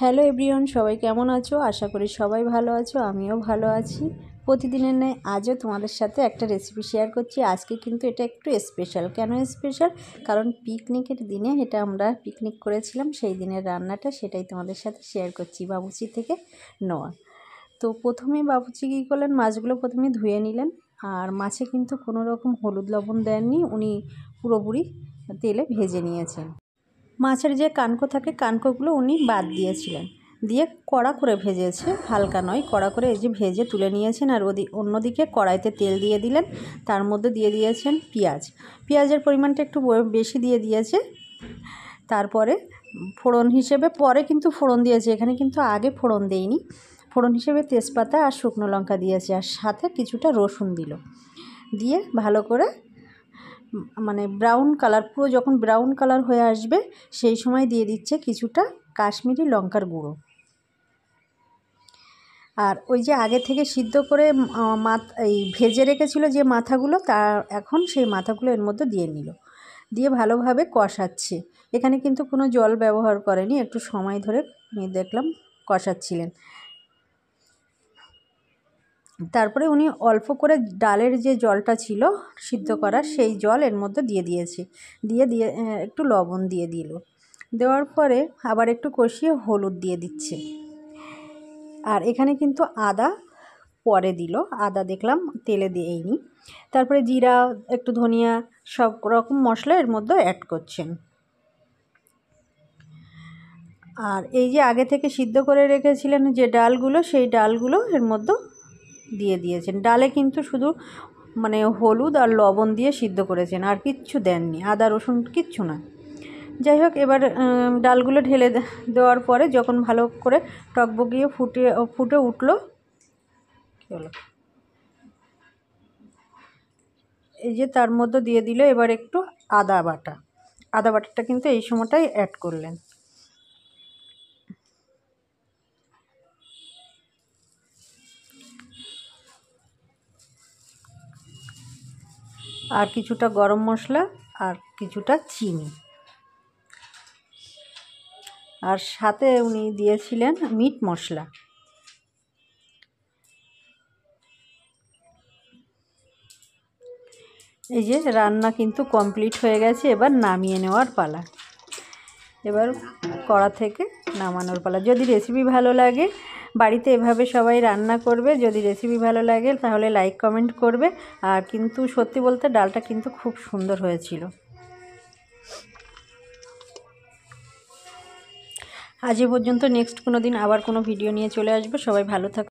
Hello everyone, সবাই কেমন আছো? আশা করি সবাই ভালো আছো, আমিও ভালো আছি। প্রতিদিনের ন্যায় আজও তোমাদের সাথে একটা রেসিপি শেয়ার করছি। আজকে কিন্তু এটা একটু স্পেশাল। কেন স্পেশাল? কারণ পিকনিকের দিনে এটা আমরা পিকনিক করেছিলাম, সেই দিনের রান্নাটা, সেটাই তোমাদের সাথে শেয়ার করছি, বাবুচি থেকে নেওয়া। তো প্রথমেই বাবুচি কী করলেন, মাছগুলো প্রথমে ধুয়ে নিলেন। আর মাছে কিন্তু কোনো রকম হলুদ লবণ দেননি, উনি পুরোপুরি তেলে ভেজে নিয়েছেন। মাছের যে কানকো থাকে, কানকোগুলো উনি বাদ দিয়েছিলেন, দিয়ে কড়া করে ভেজেছে, হালকা নয়, কড়া করে এই যে ভেজে তুলে নিয়েছেন। আর অন্যদিকে কড়াইতে তেল দিয়ে দিলেন, তার মধ্যে দিয়ে দিয়েছেন পেঁয়াজের পরিমাণটা একটু বেশি দিয়ে দিয়েছে। তারপরে ফোড়ন হিসেবে পরে কিন্তু ফোড়ন দিয়েছে, এখানে কিন্তু আগে ফোড়ন দেয়নি। ফোড়ন হিসেবে তেজপাতা আর শুকনো লঙ্কা দিয়েছে, আর সাথে কিছুটা রসুন দিল। দিয়ে ভালো করে মানে ব্রাউন কালার, পুরো যখন ব্রাউন কালার হয়ে আসবে সেই সময় দিয়ে দিচ্ছে কিছুটা কাশ্মীরি লঙ্কার গুঁড়ো। আর ওই যে আগে থেকে সিদ্ধ করে এই ভেজে রেখেছিল যে মাথাগুলো, এখন সেই মাথাগুলো এর মধ্যে দিয়ে নিল, দিয়ে ভালোভাবে কষাচ্ছে। এখানে কিন্তু কোনো জল ব্যবহার করেনি, একটু সময় ধরে দেখলাম কষাচ্ছিলেন। তারপরে উনি অল্প করে ডালের যে জলটা ছিল সিদ্ধ করা, সেই জল এর মধ্যে দিয়ে দিয়েছে, দিয়ে একটু লবণ দিয়ে দিল। দেওয়ার পরে আবার একটু কষিয়ে হলুদ দিয়ে দিচ্ছে। আর এখানে কিন্তু আদা পরে দিল, আদা দেখলাম তেলে দিইনি। তারপরে জিরা, একটু ধনিয়া, সব রকম মশলা এর মধ্যে অ্যাড করছেন। আর এই যে আগে থেকে সিদ্ধ করে রেখেছিলেন যে ডালগুলো, সেই ডালগুলো এর মধ্যে দিয়ে দিয়েছেন। ডালে কিন্তু শুধু মানে হলুদ আর লবণ দিয়ে সিদ্ধ করেছেন, আর কিচ্ছু দেননি, আদা রসুন কিচ্ছু না। যাই হোক, এবার ডালগুলো ঢেলে দেওয়ার পরে যখন ভালো করে টকবগিয়ে ফুটে উঠলো, কী হলো, এই যে তার মধ্যে দিয়ে দিল এবার একটু আদা বাটাটা কিন্তু এই সময়টাই অ্যাড করলেন। আর কিছুটা গরম মশলা আর কিছুটা চিনি, আর সাথে উনি দিয়েছিলেন মিট মশলা। এই যে রান্না কিন্তু কমপ্লিট হয়ে গেছে, এবার নামিয়ে নেওয়ার পালা, এবার কড়া থেকে নামানোর পালা। যদি রেসিপি ভালো লাগে বাড়িতে এভাবে সবাই রান্না করবে। যদি রেসিপি ভালো লাগে তাহলে লাইক কমেন্ট করবে। আর কিন্তু সত্যি বলতে ডালটা কিন্তু খুব সুন্দর হয়েছিল। আজ এ পর্যন্ত, নেক্সট কোনো দিন আবার কোনো ভিডিও নিয়ে চলে আসবো। সবাই ভালো থাকো।